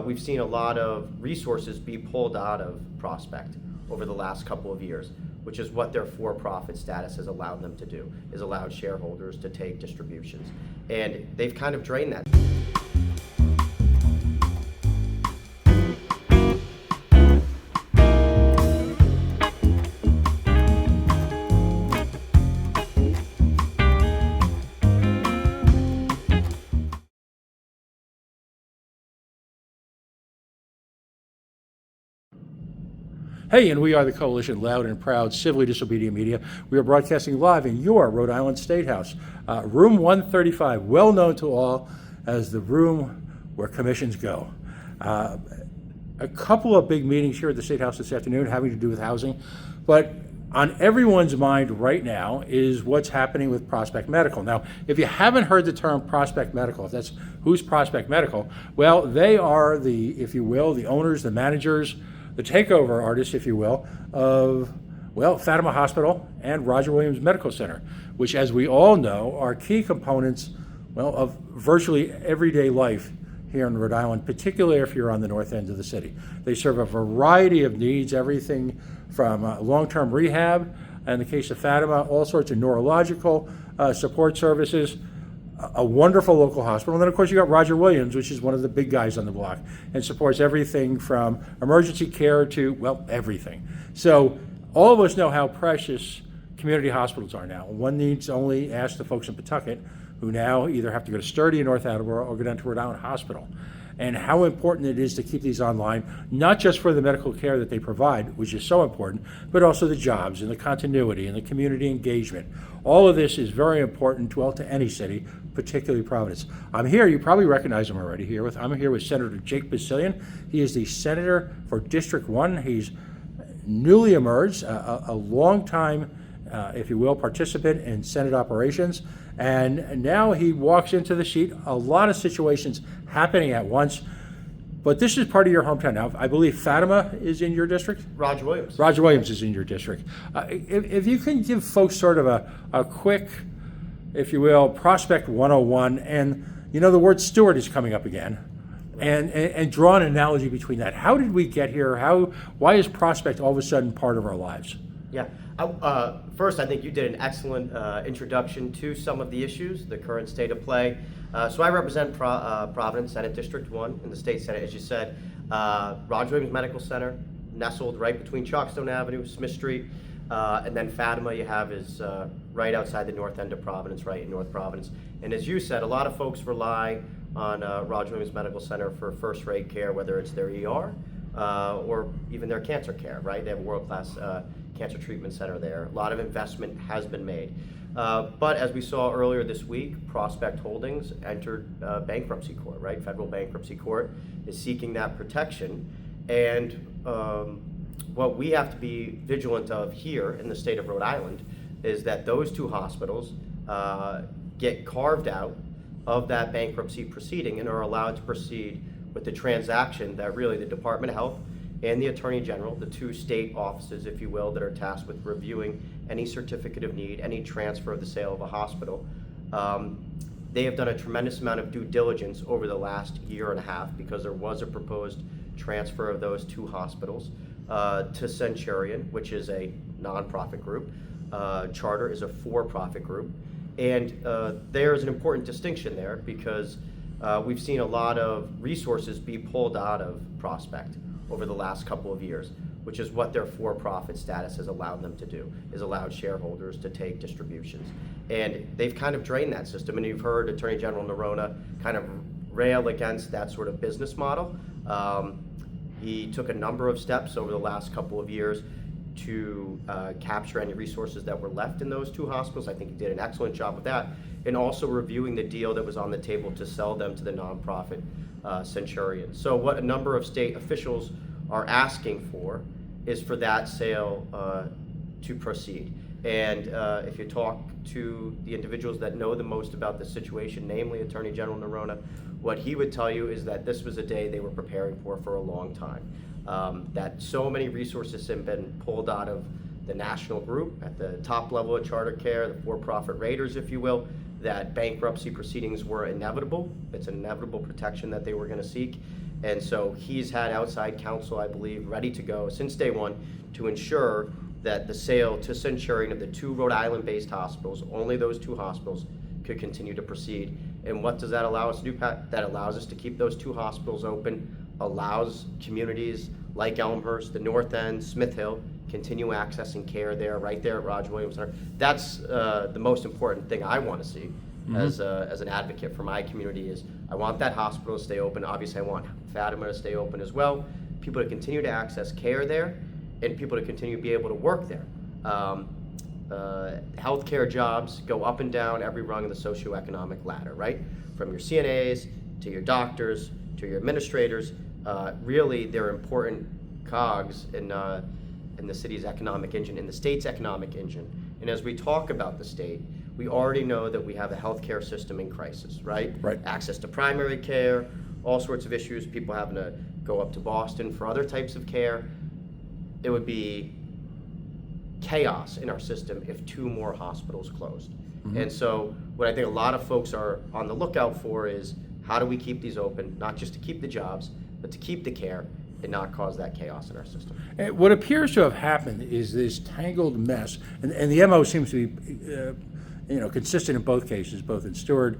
We've seen a lot of resources be pulled out of Prospect over the last couple of years, which is what their for-profit status has allowed them to do, is allowed shareholders to take distributions. And they've kind of drained that. Hey, and we are the Coalition Loud and Proud Civilly Disobedient Media. We are broadcasting live in your Rhode Island State House, room 135, well known to all as the room where commissions go. A couple of big meetings here at the State House this afternoon having to do with housing, but on everyone's mind right now is what's happening with Prospect Medical. Now, if you haven't heard the term Prospect Medical, if that's who's Prospect Medical, well, they are the, if you will, the owners, the managers, the takeover artists, if you will, of, well, Fatima Hospital and Roger Williams Medical Center, which, as we all know, are key components, well, of virtually everyday life here in Rhode Island, particularly if you're on the north end of the city. They serve a variety of needs, everything from long-term rehab, in the case of Fatima, all sorts of neurological support services, a wonderful local hospital. And then, of course, you got Roger Williams, which is one of the big guys on the block and supports everything from emergency care to, well, everything. So all of us know how precious community hospitals are now. One needs only ask the folks in Pawtucket, who now either have to go to Sturdy in North Attleboro or go down to Rhode Island Hospital, and how important it is to keep these online, not just for the medical care that they provide, which is so important, but also the jobs and the continuity and the community engagement. All of this is very important, well, to any city, particularly Providence. I'm here, you probably recognize him already, I'm here with Senator Jake Bissaillon. He is the senator for District 1. He's newly emerged, a long-time, if you will, participant in Senate operations. And now he walks into the seat, a lot of situations happening at once. But this is part of your hometown now. I believe Fatima is in your district? Roger Williams. Roger Williams is in your district. If you can give folks sort of a quick, if you will, Prospect 101, and you know the word steward is coming up again, and draw an analogy between that. How did we get here? Why is Prospect all of a sudden part of our lives? Yeah. First, I think you did an excellent introduction to some of the issues, the current state of play. So I represent Providence Senate District 1 in the state Senate, as you said. Roger Williams Medical Center, nestled right between Chalkstone Avenue, Smith Street, and then Fatima you have is right outside the north end of Providence, right in North Providence. And as you said, a lot of folks rely on Roger Williams Medical Center for first-rate care, whether it's their ER or even their cancer care, right? They have a world-class cancer treatment center there. A lot of investment has been made. But as we saw earlier this week, Prospect Holdings entered bankruptcy court, right? Federal bankruptcy court is seeking that protection. And what we have to be vigilant of here in the state of Rhode Island is that those two hospitals get carved out of that bankruptcy proceeding and are allowed to proceed with the transaction that really the Department of Health and the Attorney General, the two state offices, if you will, that are tasked with reviewing any certificate of need, any transfer of the sale of a hospital. They have done a tremendous amount of due diligence over the last year and a half because there was a proposed transfer of those two hospitals to Centurion, which is a nonprofit group. Charter is a for-profit group. And there is an important distinction there because we've seen a lot of resources be pulled out of Prospect over the last couple of years, which is what their for-profit status has allowed them to do, is allowed shareholders to take distributions. And they've kind of drained that system, and you've heard Attorney General Nerona kind of rail against that sort of business model. He took a number of steps over the last couple of years to capture any resources that were left in those two hospitals. I think he did an excellent job with that, and also reviewing the deal that was on the table to sell them to the nonprofit Centurion. So what a number of state officials are asking for is for that sale to proceed. And if you talk to the individuals that know the most about the situation, namely Attorney General Nerona, what he would tell you is that this was a day they were preparing for a long time. That so many resources have been pulled out of the national group at the top level of Charter Care, the for-profit raiders, if you will, that bankruptcy proceedings were inevitable. It's an inevitable protection that they were going to seek. And so he's had outside counsel, I believe, ready to go since day one to ensure that the sale to Centurion of the 2 Rhode Island-based hospitals, only those 2 hospitals, could continue to proceed. And what does that allow us to do, Pat? That allows us to keep those 2 hospitals open, allows communities like Elmhurst, the North End, Smith Hill, continue accessing care there, right there at Roger Williams Center. That's the most important thing I want to see as an advocate for my community is I want that hospital to stay open. Obviously, I want Fatima to stay open as well. People to continue to access care there, and people to continue to be able to work there. Healthcare jobs go up and down every rung of the socioeconomic ladder, right? From your CNAs to your doctors to your administrators. Really, they're important cogs in the city's economic engine, in the state's economic engine. And as we talk about the state, we already know that we have a healthcare system in crisis, right? Right. Access to primary care, all sorts of issues, people having to go up to Boston for other types of care. It would be chaos in our system if 2 more hospitals closed. And so what I think a lot of folks are on the lookout for is how do we keep these open, not just to keep the jobs, but to keep the care and not cause that chaos in our system. And what appears to have happened is this tangled mess, and the MO seems to be consistent in both cases, both in Stewart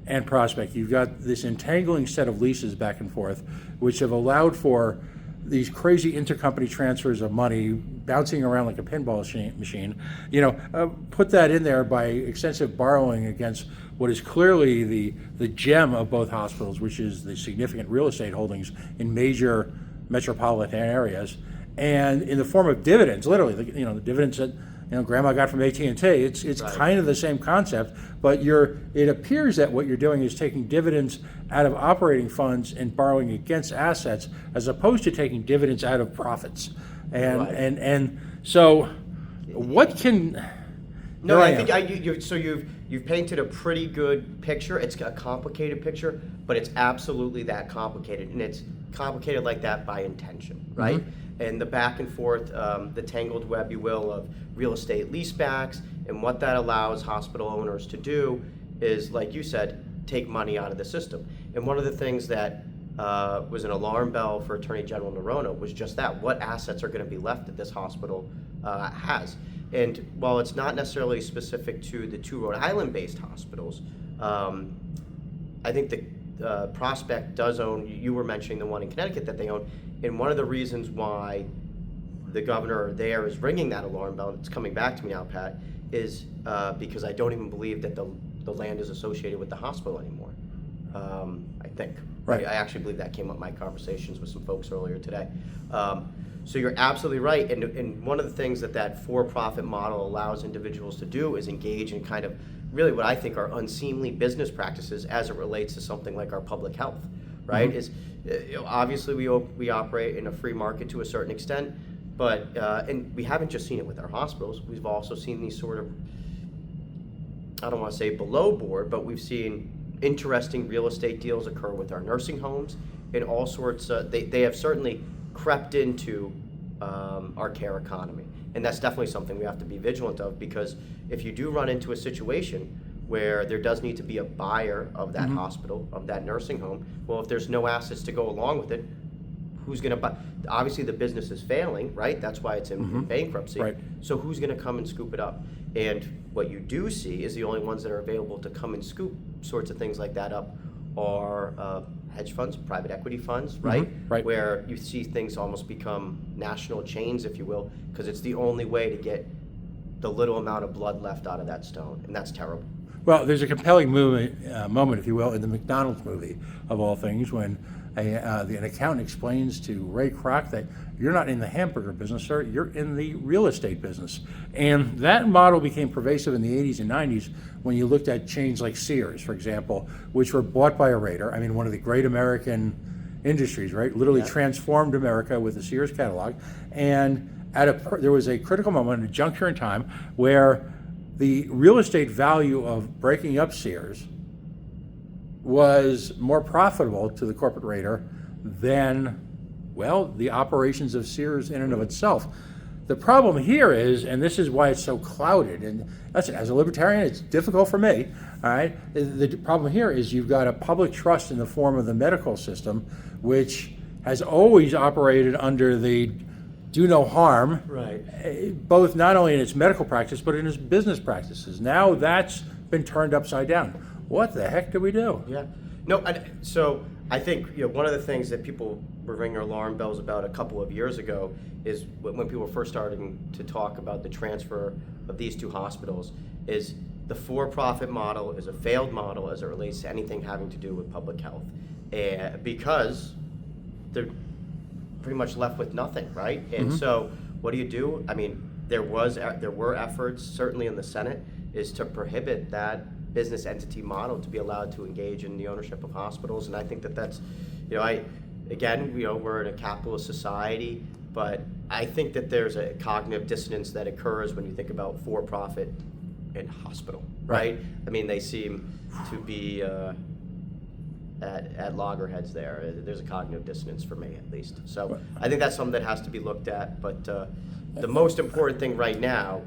and Prospect. You've got this entangling set of leases back and forth, which have allowed for these crazy intercompany transfers of money bouncing around like a pinball machine. Put that in there by extensive borrowing against what is clearly the gem of both hospitals, which is the significant real estate holdings in major metropolitan areas, and in the form of dividends, literally, the dividends that Grandma got from AT&T. It's Right. kind of the same concept, but it appears that what you're doing is taking dividends out of operating funds and borrowing against assets, as opposed to taking dividends out of profits. And Right. and so, what can? No, There I am. think you've painted a pretty good picture. It's a complicated picture, but it's absolutely that complicated, and it's complicated like that by intention, right? And the back and forth, the tangled web, you will, of real estate leasebacks, and what that allows hospital owners to do is, like you said, take money out of the system. And one of the things that was an alarm bell for Attorney General Noronha was just that: what assets are going to be left that this hospital has? And while it's not necessarily specific to the 2 Rhode Island-based hospitals, I think the Prospect does own, you were mentioning the one in Connecticut that they own, and one of the reasons why the governor there is ringing that alarm bell, and it's coming back to me now, Pat, is because I don't even believe that the land is associated with the hospital anymore. I think. Right. I actually believe that came up in my conversations with some folks earlier today. So you're absolutely right, and one of the things that for-profit model allows individuals to do is engage in kind of really what I think are unseemly business practices as it relates to something like our public health, right? Is obviously we operate in a free market to a certain extent, but and we haven't just seen it with our hospitals. We've also seen these sort of, I don't want to say below board, but we've seen interesting real estate deals occur with our nursing homes and all sorts. They have certainly crept into our care economy, and that's definitely something we have to be vigilant of, because if you do run into a situation where there does need to be a buyer of that hospital, of that nursing home, well, if there's no assets to go along with it, who's going to buy? Obviously the business is failing, right? That's why it's in bankruptcy. Right. So who's going to come and scoop it up? And what you do see is the only ones that are available to come and scoop sorts of things like that up are hedge funds, private equity funds, right? Right. Where you see things almost become national chains, if you will, because it's the only way to get the little amount of blood left out of that stone, and that's terrible. Well, there's a compelling moment, if you will, in the McDonald's movie, of all things, when an accountant explains to Ray Kroc that you're not in the hamburger business, sir, you're in the real estate business. And that model became pervasive in the 80s and 90s when you looked at chains like Sears, for example, which were bought by a Raider. I mean, one of the great American industries, right? Literally transformed America with the Sears catalog. And there was a critical moment, a juncture in time, where the real estate value of breaking up Sears was more profitable to the corporate Raider than, well, the operations of Sears in and of itself. the problem here is, and this is why it's so clouded, and listen, as a libertarian, it's difficult for me, all right? The problem here is you've got a public trust in the form of the medical system, which has always operated under the do no harm, Right. both not only in its medical practice, but in its business practices. Now that's been turned upside down. What the heck do we do? Yeah. No, so I think one of the things that people were ringing their alarm bells about a couple of years ago is when people were first starting to talk about the transfer of these two hospitals is the for-profit model is a failed model as it relates to anything having to do with public health, and because they're pretty much left with nothing, right? And so what do? I mean, there were efforts certainly in the Senate is to prohibit that business entity model to be allowed to engage in the ownership of hospitals, and I think that's, we're in a capitalist society, but I think that there's a cognitive dissonance that occurs when you think about for-profit and hospital, right? I mean, they seem to be at loggerheads there. There's a cognitive dissonance for me, at least. So I think that's something that has to be looked at, but the most important thing right now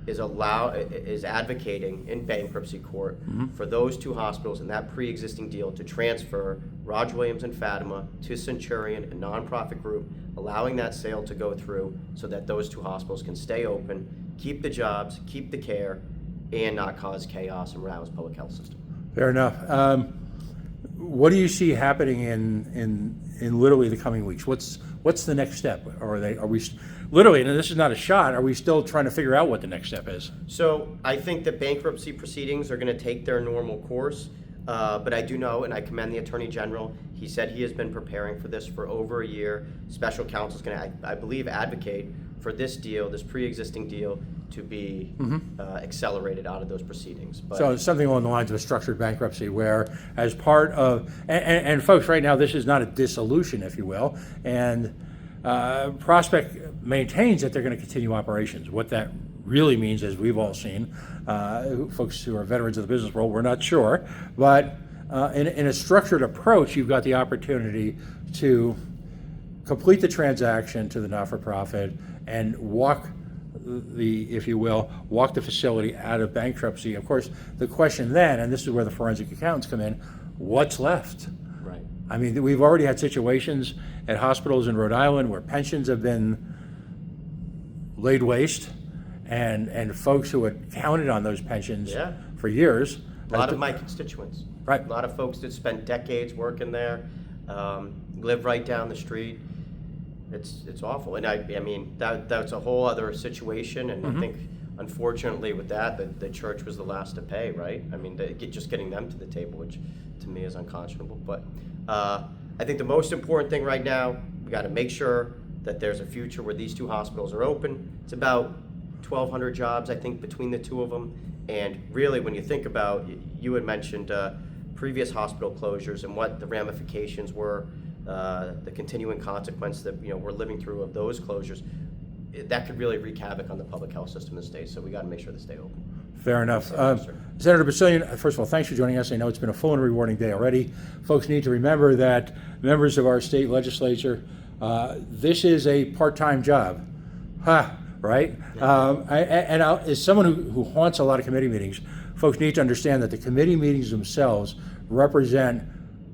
is advocating in bankruptcy court for those two hospitals in that pre-existing deal to transfer Roger Williams and Fatima to Centurion, a nonprofit group, allowing that sale to go through so that those two hospitals can stay open, keep the jobs, keep the care, and not cause chaos and rouse public health system. Fair enough. What do you see happening in literally the coming weeks? What's the next step? Are we literally, and this is not a shot, are we still trying to figure out what the next step is? So I think that bankruptcy proceedings are going to take their normal course, but I do know, and I commend the Attorney General, he said he has been preparing for this for over a year. Special counsel is going to, I believe, advocate for this deal, this pre-existing deal, to be accelerated out of those proceedings. But So it's something along the lines of a structured bankruptcy where as part of, and folks, right now, this is not a dissolution, if you will, and Prospect maintains that they're going to continue operations. What that really means, as we've all seen, folks who are veterans of the business world, we're not sure, but in a structured approach, you've got the opportunity to complete the transaction to the not-for-profit and walk the facility out of bankruptcy. Of course, the question then, and this is where the forensic accountants come in, what's left? right. I mean, we've already had situations at hospitals in Rhode Island where pensions have been laid waste, and folks who had counted on those pensions Yeah. for years. A lot of my constituents. Right. A lot of folks that spent decades working there, live right down the street. It's awful, and I mean that's a whole other situation, and I think unfortunately with that the church was the last to pay, right? I mean just getting them to the table, which to me is unconscionable. But I think the most important thing right now, we got to make sure that there's a future where these two hospitals are open. It's about 1,200 jobs, I think, between the two of them, and really when you think about, you had mentioned previous hospital closures and what the ramifications were. The continuing consequence that we're living through of those closures, that could really wreak havoc on the public health system in the state. So we got to make sure they stay open. Fair enough. Yes, sir. Senator Bissaillon, first of all, thanks for joining us. I know it's been a full and rewarding day already. Folks need to remember that members of our state legislature, this is a part-time job. Right? As someone who haunts a lot of committee meetings, folks need to understand that the committee meetings themselves represent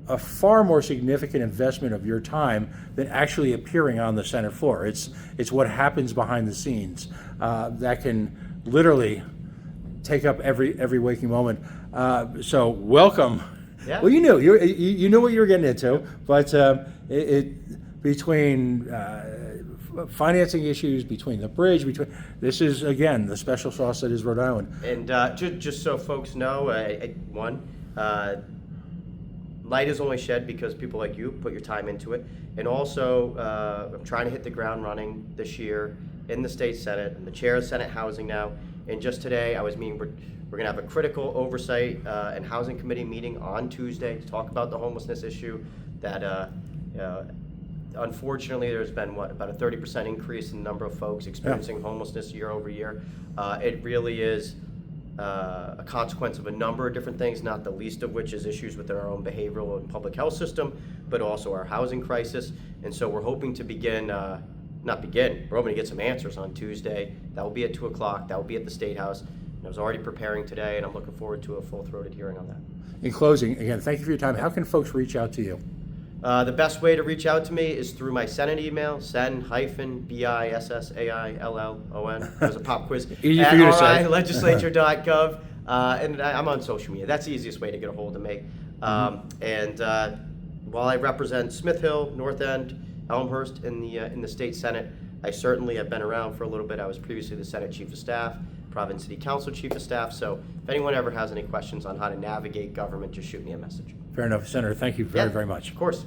a far more significant investment of your time than actually appearing on the Senate floor. It's what happens behind the scenes that can literally take up every waking moment. So welcome. Yeah. Well, you knew what you were getting into, but between financing issues, between the bridge, this is again the special sauce that is Rhode Island. And just so folks know, light is only shed because people like you put your time into it. And also, I'm trying to hit the ground running this year in the state Senate. I'm the chair of Senate Housing now. And just today, I was meeting, we're going to have a critical oversight and housing committee meeting on Tuesday to talk about the homelessness issue that unfortunately there's been about a 30% increase in the number of folks experiencing homelessness year over year. It really is a consequence of a number of different things, not the least of which is issues with our own behavioral and public health system, but also our housing crisis. And so we're hoping to begin not begin, we're hoping to get some answers on Tuesday. That will be at 2 o'clock. That will be at the State House. And I was already preparing today, and I'm looking forward to a full-throated hearing on that. In closing, again, thank you for your time. How can folks reach out to you? The best way to reach out to me is through my Senate email, sen-bissaiallon. It was a pop quiz. Easy for you to say. legislature.gov. And I'm on social media. That's the easiest way to get a hold of me. While I represent Smith Hill, North End, Elmhurst in the state Senate, I certainly have been around for a little bit. I was previously the Senate Chief of Staff, Providence City Council Chief of Staff. So if anyone ever has any questions on how to navigate government, just shoot me a message. Fair enough, Senator. Thank you very much. Of course.